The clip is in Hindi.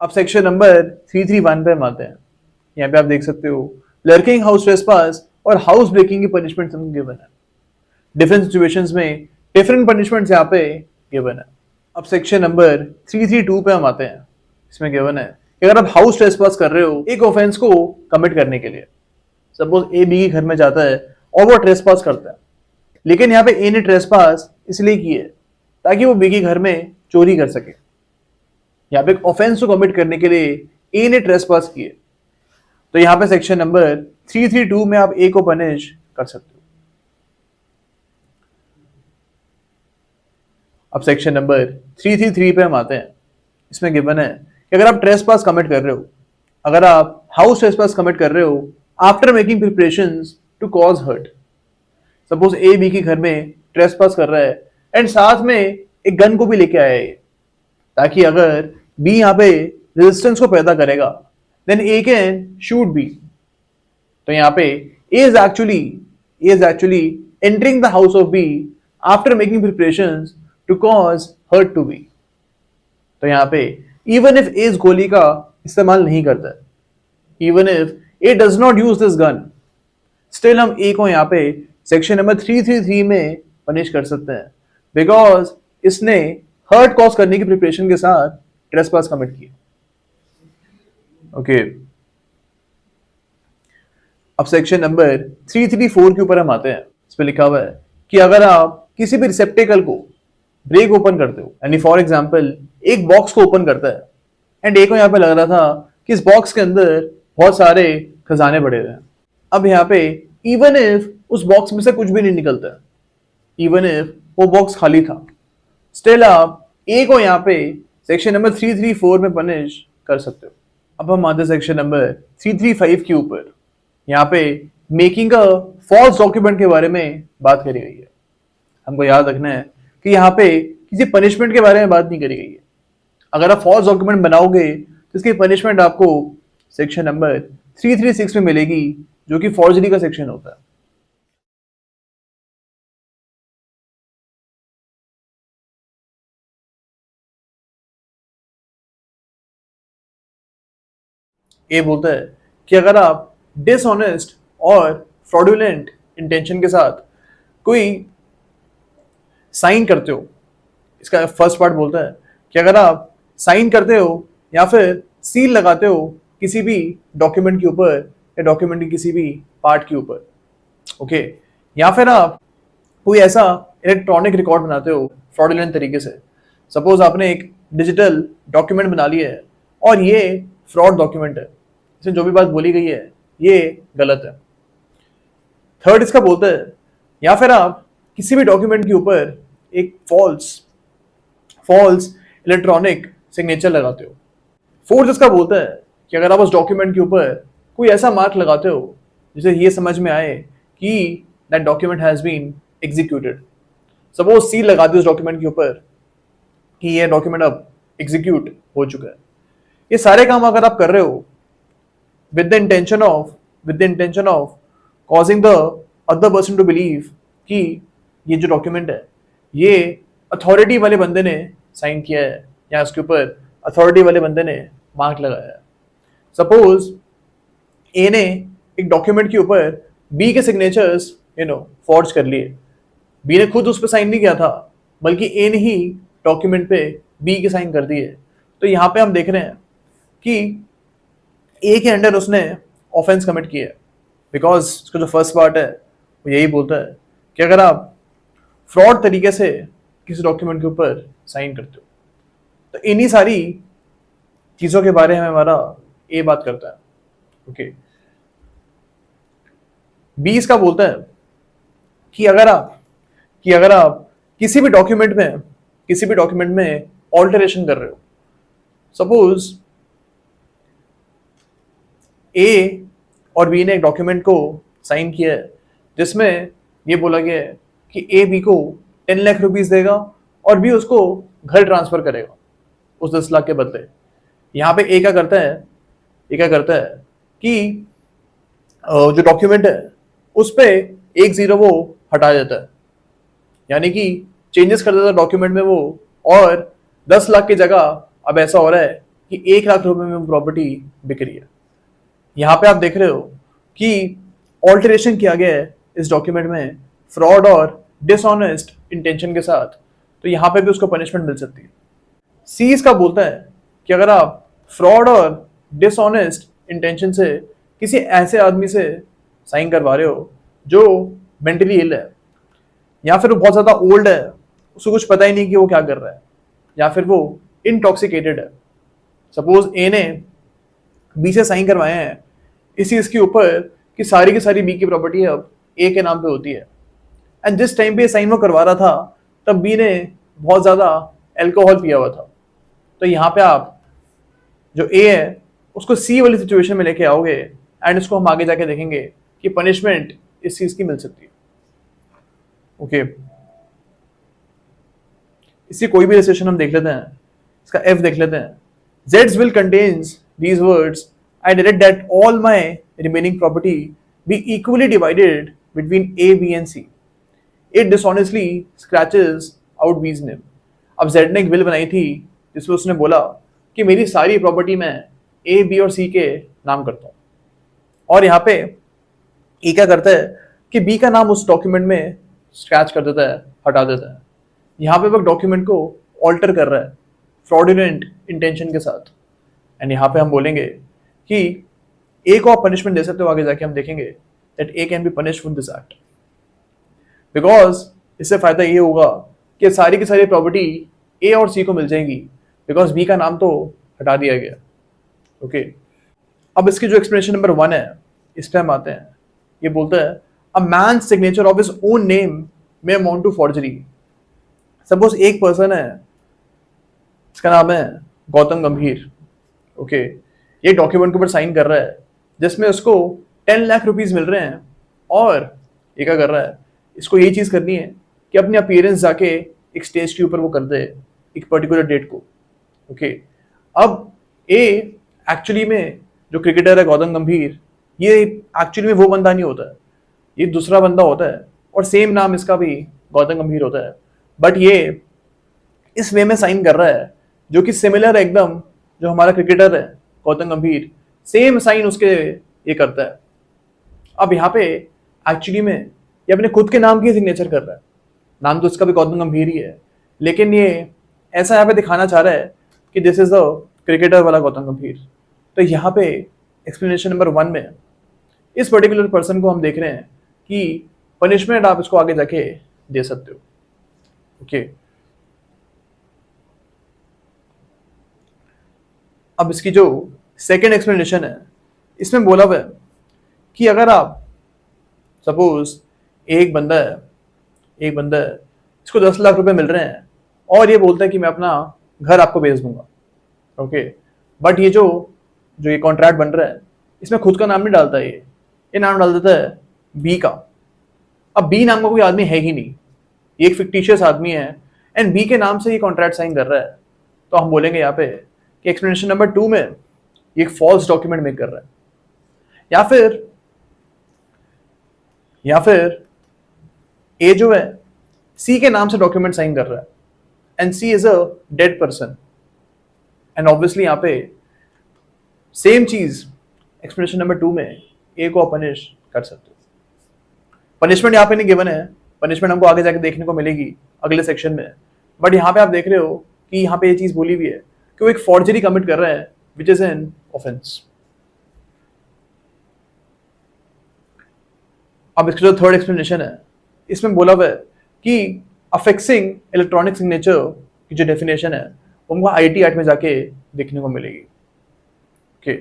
अब सेक्शन नंबर 331 पे हम आते हैं। यहाँ पे आप देख सकते हो लर्किंग, हाउस ट्रेसपास और हाउस ब्रेकिंग की पनिशमेंट हमको गिवन है। डिफरेंट सिचुएशंस में डिफरेंट पनिशमेंट्स यहाँ पे गिवन है। अब सेक्शन नंबर 332 पे हम आते हैं। इसमें गिवन है कि अगर आप हाउस ट्रेसपास कर रहे हो एक ऑफेंस को कमिट करने के लिए, सपोज ए बी के घर में जाता है और वो ट्रेसपास करता है, लेकिन यहाँ पे ए ने ट्रेसपास इसलिए की है ताकि वो बी के घर में चोरी कर सके। यहाँ पे एक ऑफेंस को कमिट करने के लिए ए ने ट्रेसपास किए, तो यहाँ पे सेक्शन नंबर 332 में आप ए को पनिश कर सकते हो। अब सेक्शन नंबर 333 पे हम आते हैं। इसमें गिवन है कि अगर आप ट्रेसपास कमिट कर रहे हो, अगर आप हाउस ट्रेसपास कमिट कर रहे हो after making preparations to cause hurt, suppose A B के घर में ट्रेसपास कर रहा है एंड साथ में एक गन को भी लेके आया है, ताकि अगर बी यहाँ पे रेजिस्टेंस को पैदा करेगा then A can shoot B. तो यहाँ पे A is actually entering the house of B after making preparations to cause hurt to B. तो यहाँ पे इवन इफ ए इस गोली का इस्तेमाल नहीं करता है, even if A does not use this gun, still हम ए को यहाँ पे सेक्शन नंबर 333 में पनिश कर सकते हैं, बिकॉज इसने हर्ट कॉज करने की प्रिपरेशन के साथ ट्रेसपास कमिट किया। ओके, अब सेक्शन नंबर 334 के ऊपर हम आते हैं। इसमें लिखा हुआ है कि अगर आप किसी भी रिसेप्टेकल को ब्रेक ओपन करते हो, यानी फॉर एग्जांपल एक बॉक्स को ओपन करता है एंड ए को यहाँ पे लग रहा था कि इस बॉक्स के अंदर बहुत सारे खजाने पड़े हुए हैं। अब यहाँ पे इवन इफ उस बॉक्स में से कुछ भी नहीं निकलता, इवन इफ वो बॉक्स खाली था, स्टिल आप ए को यहाँ पे सेक्शन नंबर 334 में पनिश कर सकते हो। अब हम आते हैं सेक्शन नंबर 335 के ऊपर। यहाँ पे मेकिंग अ फॉल्स डॉक्यूमेंट के बारे में बात करी गई है। हमको याद रखना है कि यहाँ पे किसी पनिशमेंट के बारे में बात नहीं करी गई है। अगर आप फॉल्स डॉक्यूमेंट बनाओगे तो इसकी पनिशमेंट आपको सेक्शन नंबर 336 में मिलेगी, जो कि फॉर्जरी का सेक्शन होता है। ये बोलता है कि अगर आप डिसऑनेस्ट और फ्रॉडुलेंट इंटेंशन के साथ कोई साइन करते हो, इसका फर्स्ट पार्ट बोलता है कि अगर आप साइन करते हो या फिर सील लगाते हो किसी भी डॉक्यूमेंट के ऊपर या डॉक्यूमेंट के किसी भी पार्ट के ऊपर, ओके, या फिर आप कोई ऐसा इलेक्ट्रॉनिक रिकॉर्ड बनाते हो फ्रॉडुलेंट तरीके से, सपोज आपने एक डिजिटल डॉक्यूमेंट बना लिया है और ये फ्रॉड डॉक्यूमेंट है, इसमें जो भी बात बोली गई है ये गलत है। थर्ड इसका बोलता है, या फिर आप किसी भी डॉक्यूमेंट के ऊपर एक फॉल्स इलेक्ट्रॉनिक सिग्नेचर लगाते हो। फोर्थ इसका बोलता है कि अगर आप उस डॉक्यूमेंट के ऊपर कोई ऐसा मार्क लगाते हो जिसे ये समझ में आए कि that document has been executed, suppose seal लगा दी उस डॉक्यूमेंट के ऊपर कि ये डॉक्यूमेंट अब एग्जीक्यूट हो चुका है। ये सारे काम अगर आप कर रहे हो with the intention of causing the other person to believe कि ये जो डॉक्यूमेंट है ये अथॉरिटी वाले बंदे ने साइन किया है या उसके ऊपर अथॉरिटी वाले बंदे ने मार्क लगाया है। सपोज ए ने एक डॉक्यूमेंट के ऊपर बी के सिग्नेचर्स फॉर्ज कर लिए, बी ने खुद उस पर साइन नहीं किया था बल्कि ए ने ही डॉक्यूमेंट पे बी के साइन कर दिए। तो यहाँ पे हम देख रहे हैं कि ए के अंडर उसने ऑफेंस कमिट किया है, बिकॉज उसका जो फर्स्ट पार्ट है वो यही बोलता है कि अगर आप फ्रॉड तरीके से किसी डॉक्यूमेंट के ऊपर साइन करते हो, तो इन्हीं सारी चीज़ों के बारे में हमारा ए बात करता है। ओके, बी इसका बोलता है कि अगर आप किसी भी डॉक्यूमेंट में ऑल्टरेशन कर रहे हो, सपोज ए और बी ने एक डॉक्यूमेंट को साइन किया है जिसमें ये बोला गया है कि ए बी को 10 लाख रुपीस देगा और बी उसको घर ट्रांसफर करेगा उस 10 लाख के बदले। यहाँ पे ए क्या करता है कि जो डॉक्यूमेंट है उस पर एक जीरो वो हटा देता है, यानी कि चेंजेस कर देता है डॉक्यूमेंट में वो, और 10 लाख की जगह अब ऐसा हो रहा है कि 1 लाख रुपए में प्रॉपर्टी बिक रही है। यहाँ पे आप देख रहे हो कि ऑल्टरेशन किया गया है इस डॉक्यूमेंट में फ्रॉड और डिसऑनेस्ट इंटेंशन के साथ, तो यहाँ पे भी उसको पनिशमेंट मिल सकती है। सी इसका बोलता है कि अगर आप फ्रॉड और डिसऑनेस्ट इंटेंशन से किसी ऐसे आदमी से साइन करवा रहे हो जो मेंटली इल है, या फिर वो बहुत ज़्यादा ओल्ड है, उसको कुछ पता ही नहीं कि वो क्या कर रहा है, या फिर वो इंटॉक्सिकेटेड है। सपोज ए ने बी से साइन करवाए हैं इस चीज़ के ऊपर कि सारी की सारी बी की प्रॉपर्टी अब ए के नाम पे होती है, एंड जिस टाइम पे साइन वो करवा रहा था तब बी ने बहुत ज़्यादा एल्कोहल पिया हुआ था। तो यहाँ पे आप जो ए है उसको सी वाली सिचुएशन में लेके आओगे, एंड इसको हम आगे जाके देखेंगे कि पनिशमेंट इस चीज़ की मिल सकती है। ओके, इसकी कोई भी रेसिशन हम देख लेते हैं। इसका एफ देख लेते हैं। Z's will contains these words. I direct that all my remaining property be equally divided between A, B and C. It dishonestly scratches out B's name. अब Z ने एक विल बनाई थी जिसमें उसने बोला कि मेरी सारी प्रॉपर्टी मैं A, B और C के नाम करता हूँ, और यहाँ पे E क्या करता है कि B का नाम उस डॉक्यूमेंट में स्क्रैच कर देता है, हटा देता है। यहाँ पे वो डॉक्यूमेंट को ऑल्टर कर रहा है फ्रॉडुलेंट इंटेंशन के साथ, एंड यहाँ पे हम बोलेंगे कि ए को आप पनिशमेंट दे सकते हो। आगे जाके हम देखेंगे that A can be punished with this act, because इससे फायदा ये होगा कि सारी की सारी प्रॉपर्टी ए और सी को मिल जाएगी, बिकॉज बी का नाम तो हटा दिया गया। ओके, अब इसकी जो एक्सप्लेनेशन नंबर 1 है इस पे हम आते हैं। ये बोलता है a man signature of his own name may amount to forgery. Suppose एक पर्सन है, इसका नाम है गौतम गंभीर। ओके, ये डॉक्यूमेंट के ऊपर साइन कर रहा है जिसमें उसको 10 लाख रुपीज मिल रहे हैं, और ये क्या कर रहा है, इसको ये चीज़ करनी है कि अपनी अपीयरेंस जाके एक स्टेज के ऊपर वो कर दे एक पर्टिकुलर डेट को। ओके, अब ए एक्चुअली में जो क्रिकेटर है गौतम गंभीर, ये एक्चुअली में वो बंदा नहीं होता है, ये दूसरा बंदा होता है, और सेम नाम इसका भी गौतम गंभीर होता है, बट ये इस वे में साइन कर रहा है जो कि सिमिलर है एकदम जो हमारा क्रिकेटर है गौतम गंभीर, सेम साइन उसके ये करता है। अब यहाँ पे एक्चुअली में ये अपने खुद के नाम की सिग्नेचर कर रहा है, नाम तो इसका भी गौतम गंभीर ही है, लेकिन ये ऐसा यहाँ पे दिखाना चाह रहा है कि दिस इज द क्रिकेटर वाला गौतम गंभीर। तो यहाँ पे एक्सप्लेनेशन नंबर 1 में इस पर्टिकुलर पर्सन को हम देख रहे हैं कि पनिशमेंट आप इसको आगे जाके दे सकते हो। ओके, अब इसकी जो सेकेंड एक्सप्लेनेशन है इसमें बोला हुआ है कि अगर आप सपोज एक बंदा है इसको 10 लाख रुपए मिल रहे हैं और ये बोलता है कि मैं अपना घर आपको बेच दूंगा। ओके, बट ये जो ये कॉन्ट्रैक्ट बन रहा है इसमें खुद का नाम नहीं डालता, ये नाम डाल देता है बी का। अब बी नाम का कोई आदमी है ही नहीं, ये एक फिक्टिशियस आदमी है, एंड बी के नाम से ये कॉन्ट्रैक्ट साइन कर रहा है। तो हम बोलेंगे यहाँ पे कि एक्सप्लेनेशन नंबर 2 में ये एक फॉल्स डॉक्यूमेंट मेक कर रहा है, या फिर ए जो है सी के नाम से डॉक्यूमेंट साइन कर रहा है, and she is a dead person, and obviously यहाँ पे सेम चीज एक्सप्लेनेशन नंबर 2 में ए को पनिश कर सकते हो। पनिशमेंट यहाँ पे नहीं गिवन है, पनिशमेंट हमको आगे जाके देखने को मिलेगी अगले सेक्शन में, बट यहाँ पे आप देख रहे हो कि यहाँ पे ये चीज बोली हुई है कि वो एक फॉर्जरी कमिट कर रहा है विच इज एन ऑफेंस। अब इसका जो थर्ड एक्सप्लेनेशन है इसमें बोला हुआ है कि अफेक्सिंग इलेक्ट्रॉनिक सिग्नेचर की जो डेफिनेशन है वो हमको IT एक्ट में जाके देखने को मिलेगी। ओके,